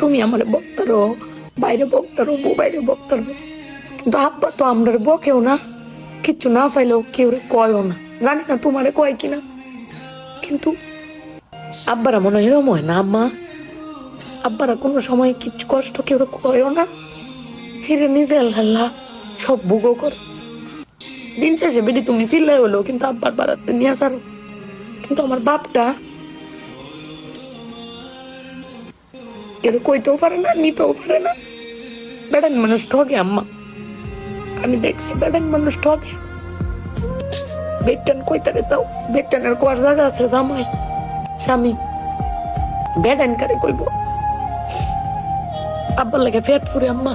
তুমি আমার বক্তারো, বাইরে বক্তারো, বউ বাইরে বক্তারো, কিন্তু আব্বা তো আমরা বকেও না, কিচ্ছু না পাইলেও কেউ কয়ও না। জানি না তোমারে কয় কিনা, কিন্তু আব্বারা মনে হয় এরম হয় না আম্মা? আব্বারা কোনো সময় কিচ্ছু কষ্ট কেউ কয়ও না, হিরে নিজে আল্লাহ সব ভোগও করে। দিন শেষে বেটি তুমি চিল্লাই হলো কিন্তু আব্বার বাড়াতে নিয়ে আসারো। কিন্তু আমার বাপটা কেউ কইতেও পারে না, নিতেও পারে না। বেড়ান মানুষ ঠকে আম্মা, আমি দেখছি বেড়ান মানুষ ঠকে। বেটান কইতারে তাও বেটানের কোয়ার জায়গা আছে, জামাই স্বামী বেড়ান কারে কইব। আব্বার লাগে ফেট ফুরে আম্মা।